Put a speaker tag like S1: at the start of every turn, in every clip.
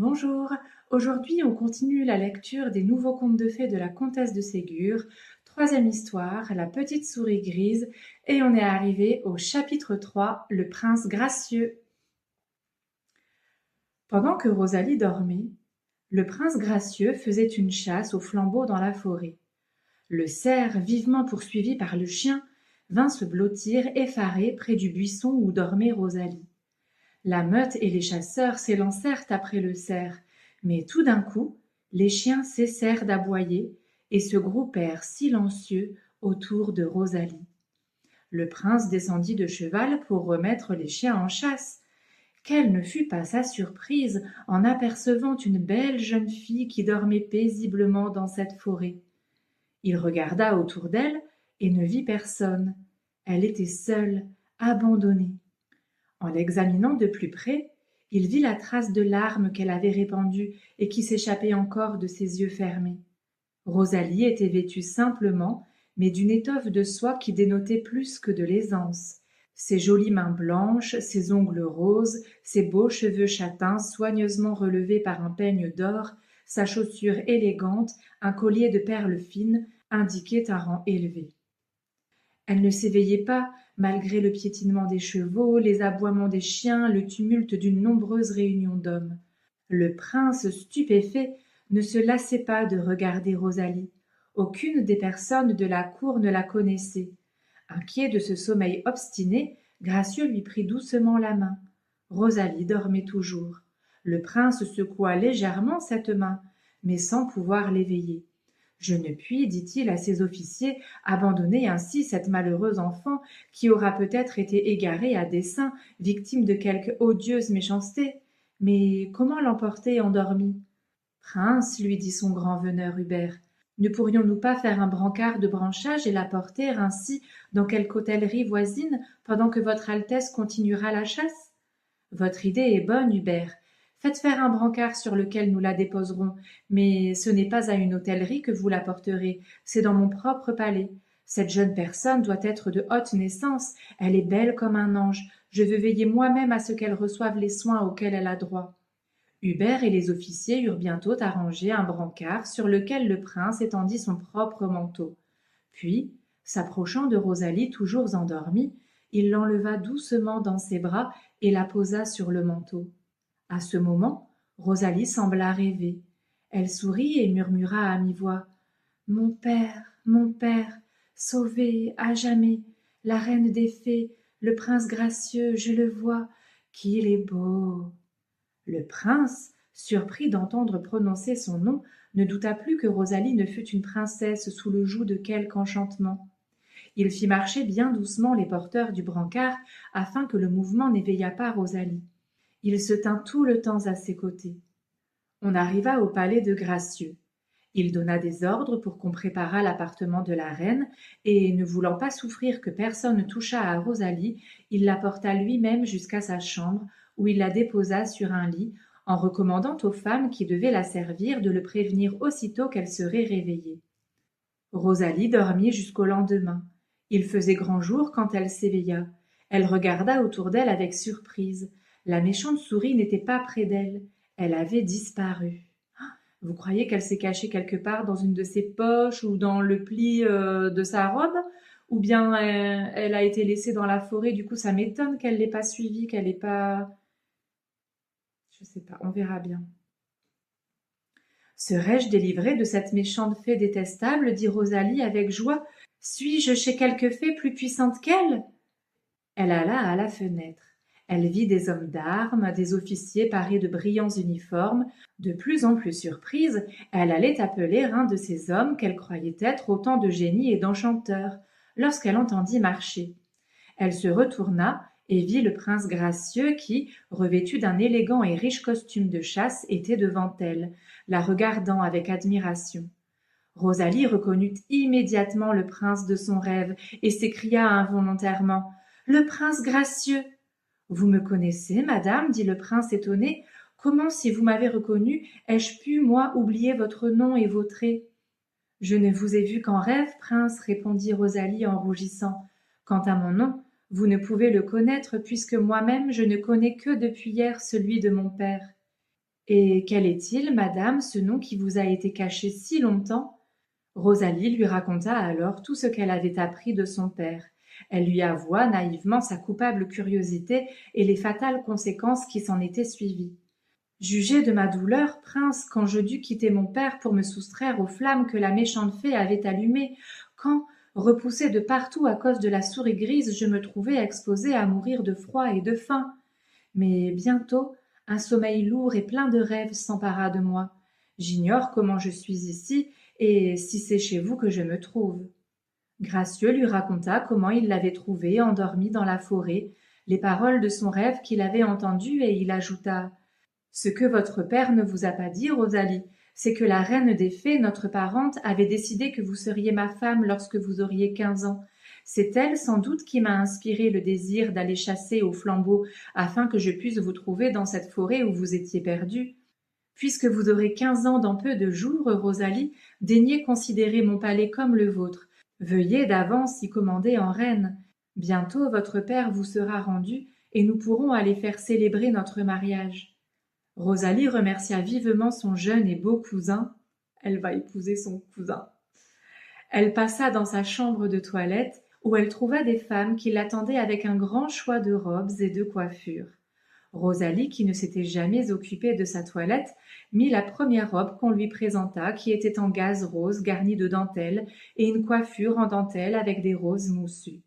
S1: Bonjour, aujourd'hui on continue la lecture des nouveaux contes de fées de la comtesse de Ségur, troisième histoire, la petite souris grise, et on est arrivé au chapitre 3, le prince gracieux. Pendant que Rosalie dormait, le prince gracieux faisait une chasse au flambeau dans la forêt. Le cerf, vivement poursuivi par le chien, vint se blottir effaré près du buisson où dormait Rosalie. La meute et les chasseurs s'élancèrent après le cerf, mais tout d'un coup, les chiens cessèrent d'aboyer et se groupèrent silencieux autour de Rosalie. Le prince descendit de cheval pour remettre les chiens en chasse. Quelle ne fut pas sa surprise en apercevant une belle jeune fille qui dormait paisiblement dans cette forêt. Il regarda autour d'elle et ne vit personne. Elle était seule, abandonnée. En l'examinant de plus près, il vit la trace de larmes qu'elle avait répandue et qui s'échappait encore de ses yeux fermés. Rosalie était vêtue simplement, mais d'une étoffe de soie qui dénotait plus que de l'aisance. Ses jolies mains blanches, ses ongles roses, ses beaux cheveux châtains soigneusement relevés par un peigne d'or, sa chaussure élégante, un collier de perles fines, indiquaient un rang élevé. Elle ne s'éveillait pas, malgré le piétinement des chevaux, les aboiements des chiens, le tumulte d'une nombreuse réunion d'hommes. Le prince, stupéfait, ne se lassait pas de regarder Rosalie. Aucune des personnes de la cour ne la connaissait. Inquiet de ce sommeil obstiné, Gracieux lui prit doucement la main. Rosalie dormait toujours. Le prince secoua légèrement cette main, mais sans pouvoir l'éveiller. Je ne puis, dit-il à ses officiers, abandonner ainsi cette malheureuse enfant qui aura peut-être été égarée à dessein, victime de quelque odieuse méchanceté. Mais comment l'emporter endormie? Prince, lui dit son grand veneur Hubert, ne pourrions-nous pas faire un brancard de branchage et la porter ainsi dans quelque hôtellerie voisine pendant que votre Altesse continuera la chasse? Votre idée est bonne, Hubert. Faites faire un brancard sur lequel nous la déposerons, mais ce n'est pas à une hôtellerie que vous la porterez, c'est dans mon propre palais. Cette jeune personne doit être de haute naissance, elle est belle comme un ange, je veux veiller moi-même à ce qu'elle reçoive les soins auxquels elle a droit. Hubert et les officiers eurent bientôt arrangé un brancard sur lequel le prince étendit son propre manteau. Puis, s'approchant de Rosalie toujours endormie, il l'enleva doucement dans ses bras et la posa sur le manteau. À ce moment, Rosalie sembla rêver. Elle sourit et murmura à mi-voix: mon père, sauvé à jamais, la reine des fées, le prince gracieux, je le vois, qu'il est beau. Le prince, surpris d'entendre prononcer son nom, ne douta plus que Rosalie ne fût une princesse sous le joug de quelque enchantement. Il fit marcher bien doucement les porteurs du brancard afin que le mouvement n'éveillât pas Rosalie. Il se tint tout le temps à ses côtés. On arriva au palais de Gracieux. Il donna des ordres pour qu'on préparât l'appartement de la reine, et ne voulant pas souffrir que personne touchât à Rosalie, il la porta lui-même jusqu'à sa chambre, où il la déposa sur un lit, en recommandant aux femmes qui devaient la servir de le prévenir aussitôt qu'elle serait réveillée. Rosalie dormit jusqu'au lendemain. Il faisait grand jour quand elle s'éveilla. Elle regarda autour d'elle avec surprise. La méchante souris n'était pas près d'elle. Elle avait disparu. Vous croyez qu'elle s'est cachée quelque part dans une de ses poches ou dans le pli de sa robe? Ou bien elle a été laissée dans la forêt, du coup ça m'étonne qu'elle l'ait pas suivie, qu'elle n'ait pas... Je sais pas, on verra bien. Serais-je délivrée de cette méchante fée détestable, dit Rosalie avec joie. Suis-je chez quelque fée plus puissante qu'elle? Elle alla à la fenêtre. Elle vit des hommes d'armes, des officiers parés de brillants uniformes. De plus en plus surprise, elle allait appeler un de ces hommes qu'elle croyait être autant de génies et d'enchanteurs, lorsqu'elle entendit marcher. Elle se retourna et vit le prince gracieux qui, revêtu d'un élégant et riche costume de chasse, était devant elle, la regardant avec admiration. Rosalie reconnut immédiatement le prince de son rêve et s'écria involontairement: Le prince gracieux! Vous me connaissez, madame, dit le prince étonné. Comment, si vous m'avez reconnue, ai-je pu, moi, oublier votre nom et vos traits? Je ne vous ai vu qu'en rêve, prince, répondit Rosalie en rougissant. Quant à mon nom, vous ne pouvez le connaître puisque moi-même je ne connais que depuis hier celui de mon père. Et quel est-il, madame, ce nom qui vous a été caché si longtemps? Rosalie lui raconta alors tout ce qu'elle avait appris de son père. Elle lui avoua naïvement sa coupable curiosité et les fatales conséquences qui s'en étaient suivies. Jugez de ma douleur, prince, quand je dus quitter mon père pour me soustraire aux flammes que la méchante fée avait allumées, quand, repoussée de partout à cause de la souris grise, je me trouvai exposée à mourir de froid et de faim. Mais bientôt, un sommeil lourd et plein de rêves s'empara de moi. J'ignore comment je suis ici, et si c'est chez vous que je me trouve. Gracieux lui raconta comment il l'avait trouvé endormi dans la forêt, les paroles de son rêve qu'il avait entendues, et il ajouta « Ce que votre père ne vous a pas dit, Rosalie, c'est que la reine des fées, notre parente, avait décidé que vous seriez ma femme lorsque vous auriez 15 ans. C'est elle, sans doute, qui m'a inspiré le désir d'aller chasser au flambeau, afin que je puisse vous trouver dans cette forêt où vous étiez perdue. Puisque vous aurez 15 ans dans peu de jours, Rosalie, daignez considérer mon palais comme le vôtre. Veuillez d'avance y commander en reine. Bientôt votre père vous sera rendu, et nous pourrons aller faire célébrer notre mariage. » Rosalie remercia vivement son jeune et beau cousin. Elle va épouser son cousin. Elle passa dans sa chambre de toilette, où elle trouva des femmes qui l'attendaient avec un grand choix de robes et de coiffures. Rosalie, qui ne s'était jamais occupée de sa toilette, mit la première robe qu'on lui présenta, qui était en gaze rose garnie de dentelle, et une coiffure en dentelle avec des roses moussues.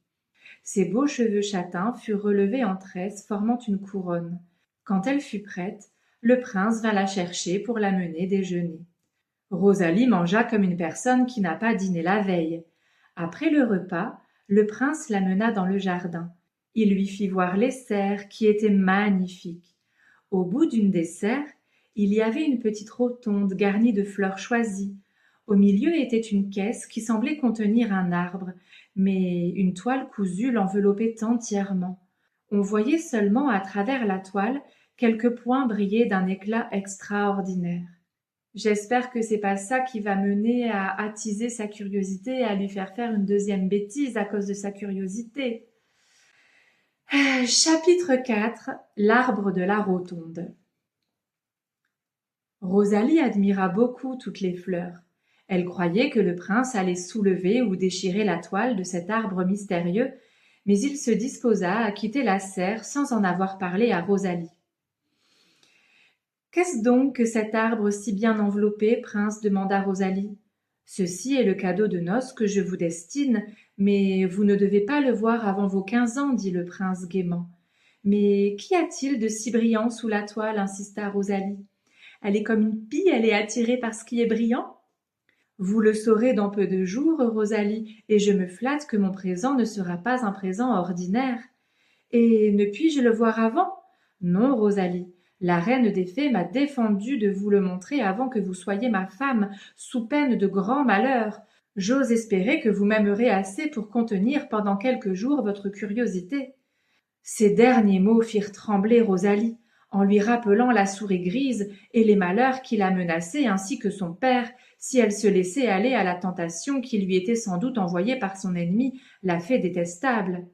S1: Ses beaux cheveux châtains furent relevés en tresses, formant une couronne. Quand elle fut prête, le prince vint la chercher pour la mener déjeuner. Rosalie mangea comme une personne qui n'a pas dîné la veille. Après le repas, le prince la mena dans le jardin. Il lui fit voir les serres qui étaient magnifiques. Au bout d'une des serres, il y avait une petite rotonde garnie de fleurs choisies. Au milieu était une caisse qui semblait contenir un arbre, mais une toile cousue l'enveloppait entièrement. On voyait seulement à travers la toile quelques points briller d'un éclat extraordinaire. J'espère que c'est pas ça qui va mener à attiser sa curiosité et à lui faire une deuxième bêtise à cause de sa curiosité. Chapitre 4. L'arbre de la rotonde. Rosalie admira beaucoup toutes les fleurs. Elle croyait que le prince allait soulever ou déchirer la toile de cet arbre mystérieux, mais il se disposa à quitter la serre sans en avoir parlé à Rosalie. « Qu'est-ce donc que cet arbre si bien enveloppé, prince ?» demanda Rosalie. « Ceci est le cadeau de noces que je vous destine, mais vous ne devez pas le voir avant vos 15 ans, dit le prince gaiement. Mais qu'y a-t-il de si brillant sous la toile, insista Rosalie. Elle est comme une pie, elle est attirée par ce qui est brillant. Vous le saurez dans peu de jours, Rosalie, et je me flatte que mon présent ne sera pas un présent ordinaire. Et ne puis-je le voir avant? Non, Rosalie. La reine des fées m'a défendu de vous le montrer avant que vous soyez ma femme, sous peine de grand malheur. J'ose espérer que vous m'aimerez assez pour contenir pendant quelques jours votre curiosité. » Ces derniers mots firent trembler Rosalie, en lui rappelant la souris grise et les malheurs qui la menaçaient ainsi que son père, si elle se laissait aller à la tentation qui lui était sans doute envoyée par son ennemie, la fée détestable.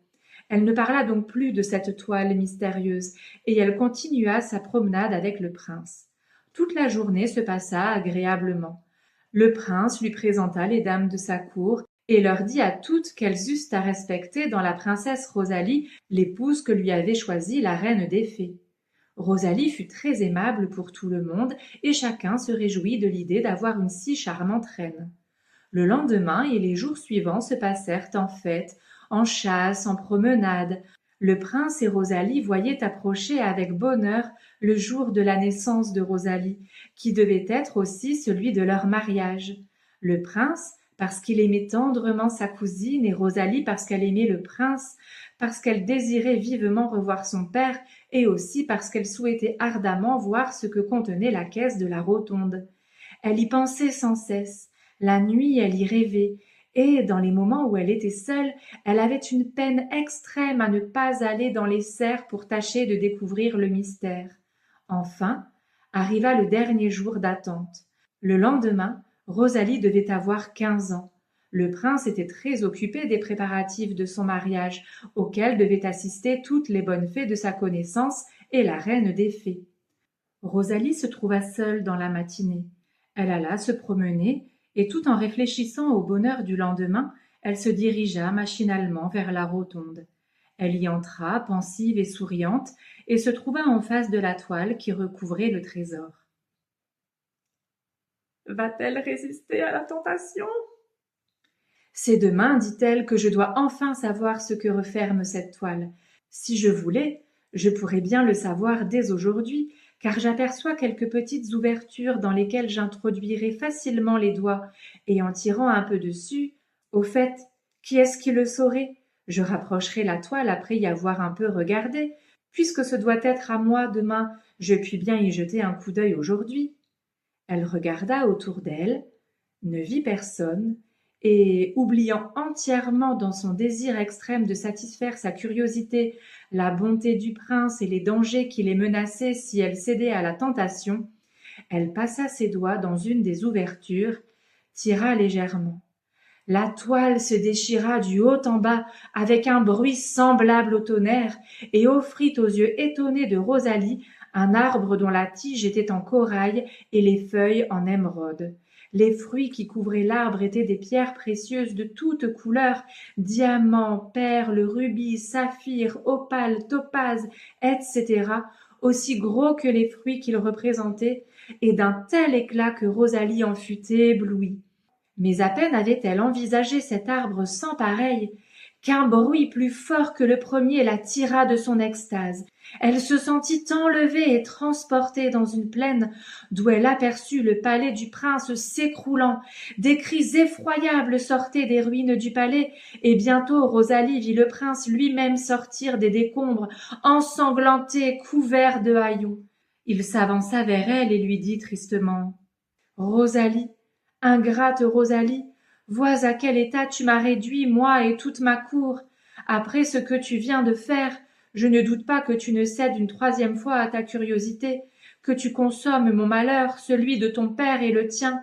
S1: Elle ne parla donc plus de cette toile mystérieuse, et elle continua sa promenade avec le prince. Toute la journée se passa agréablement. Le prince lui présenta les dames de sa cour, et leur dit à toutes qu'elles eussent à respecter dans la princesse Rosalie l'épouse que lui avait choisie la reine des fées. Rosalie fut très aimable pour tout le monde, et chacun se réjouit de l'idée d'avoir une si charmante reine. Le lendemain et les jours suivants se passèrent en fêtes, en chasse, en promenades. Le prince et Rosalie voyaient approcher avec bonheur le jour de la naissance de Rosalie, qui devait être aussi celui de leur mariage. Le prince, parce qu'il aimait tendrement sa cousine, et Rosalie parce qu'elle aimait le prince, parce qu'elle désirait vivement revoir son père, et aussi parce qu'elle souhaitait ardemment voir ce que contenait la caisse de la rotonde. Elle y pensait sans cesse. La nuit, elle y rêvait, et, dans les moments où elle était seule, elle avait une peine extrême à ne pas aller dans les serres pour tâcher de découvrir le mystère. Enfin, arriva le dernier jour d'attente. Le lendemain, Rosalie devait avoir 15 ans. Le prince était très occupé des préparatifs de son mariage, auxquels devaient assister toutes les bonnes fées de sa connaissance et la reine des fées. Rosalie se trouva seule dans la matinée. Elle alla se promener, et tout en réfléchissant au bonheur du lendemain, elle se dirigea machinalement vers la rotonde. Elle y entra, pensive et souriante, et se trouva en face de la toile qui recouvrait le trésor. Va-t-elle résister à la tentation? C'est demain, dit-elle, que je dois enfin savoir ce que referme cette toile. Si je voulais, je pourrais bien le savoir dès aujourd'hui, car j'aperçois quelques petites ouvertures dans lesquelles j'introduirai facilement les doigts, et en tirant un peu dessus, au fait, qui est-ce qui le saurait? Je rapprocherai la toile après y avoir un peu regardé. Puisque ce doit être à moi demain, je puis bien y jeter un coup d'œil aujourd'hui. Elle regarda autour d'elle, ne vit personne, et, oubliant entièrement dans son désir extrême de satisfaire sa curiosité la bonté du prince et les dangers qui les menaçaient si elle cédait à la tentation, elle passa ses doigts dans une des ouvertures, tira légèrement. La toile se déchira du haut en bas avec un bruit semblable au tonnerre et offrit aux yeux étonnés de Rosalie un arbre dont la tige était en corail et les feuilles en émeraude. Les fruits qui couvraient l'arbre étaient des pierres précieuses de toutes couleurs, diamants, perles, rubis, saphirs, opales, topazes, etc., aussi gros que les fruits qu'ils représentaient, et d'un tel éclat que Rosalie en fut éblouie. Mais à peine avait-elle envisagé cet arbre sans pareil, qu'un bruit plus fort que le premier la tira de son extase. Elle se sentit enlevée et transportée dans une plaine d'où elle aperçut le palais du prince s'écroulant. Des cris effroyables sortaient des ruines du palais, et bientôt Rosalie vit le prince lui-même sortir des décombres, ensanglanté, couvert de haillons. Il s'avança vers elle et lui dit tristement « Rosalie, ingrate Rosalie, vois à quel état tu m'as réduit, moi et toute ma cour. Après ce que tu viens de faire, je ne doute pas que tu ne cèdes une troisième fois à ta curiosité, que tu consommes mon malheur, celui de ton père et le tien.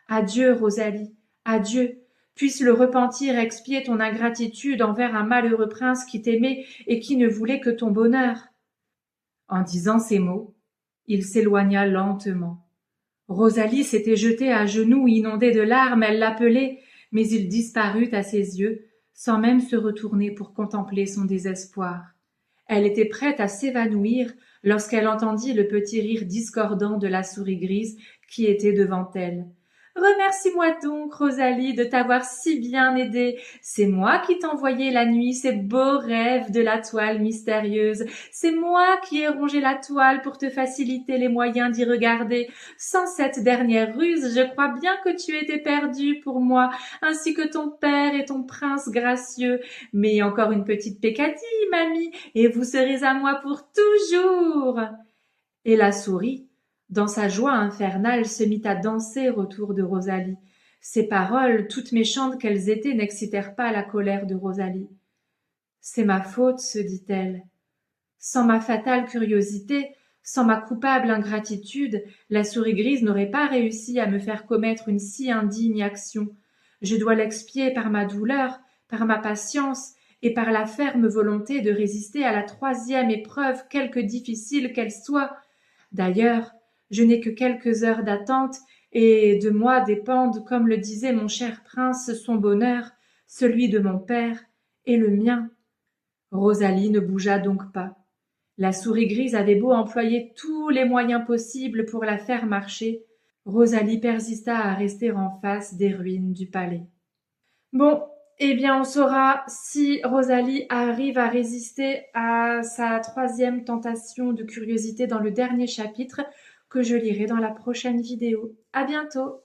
S1: Adieu, Rosalie, adieu. Puisse le repentir expier ton ingratitude envers un malheureux prince qui t'aimait et qui ne voulait que ton bonheur. » En disant ces mots, il s'éloigna lentement. Rosalie s'était jetée à genoux, inondée de larmes, elle l'appelait, mais il disparut à ses yeux, sans même se retourner pour contempler son désespoir. Elle était prête à s'évanouir lorsqu'elle entendit le petit rire discordant de la souris grise qui était devant elle. Remercie-moi donc, Rosalie, de t'avoir si bien aidée. C'est moi qui t'envoyais la nuit ces beaux rêves de la toile mystérieuse. C'est moi qui ai rongé la toile pour te faciliter les moyens d'y regarder. Sans cette dernière ruse, je crois bien que tu étais perdue pour moi, ainsi que ton père et ton prince gracieux. Mais encore une petite peccadille, mamie, et vous serez à moi pour toujours. » Et la souris, dans sa joie infernale, se mit à danser autour de Rosalie. Ces paroles, toutes méchantes qu'elles étaient, n'excitèrent pas la colère de Rosalie. « C'est ma faute, se dit-elle. Sans ma fatale curiosité, sans ma coupable ingratitude, la souris grise n'aurait pas réussi à me faire commettre une si indigne action. Je dois l'expier par ma douleur, par ma patience, et par la ferme volonté de résister à la troisième épreuve, quelque difficile qu'elle soit. D'ailleurs, je n'ai que quelques heures d'attente, et de moi dépendent, comme le disait mon cher prince, son bonheur, celui de mon père et le mien. » Rosalie ne bougea donc pas. La souris grise avait beau employer tous les moyens possibles pour la faire marcher, Rosalie persista à rester en face des ruines du palais. Bon, eh bien on saura si Rosalie arrive à résister à sa troisième tentation de curiosité dans le dernier chapitre que je lirai dans la prochaine vidéo. À bientôt!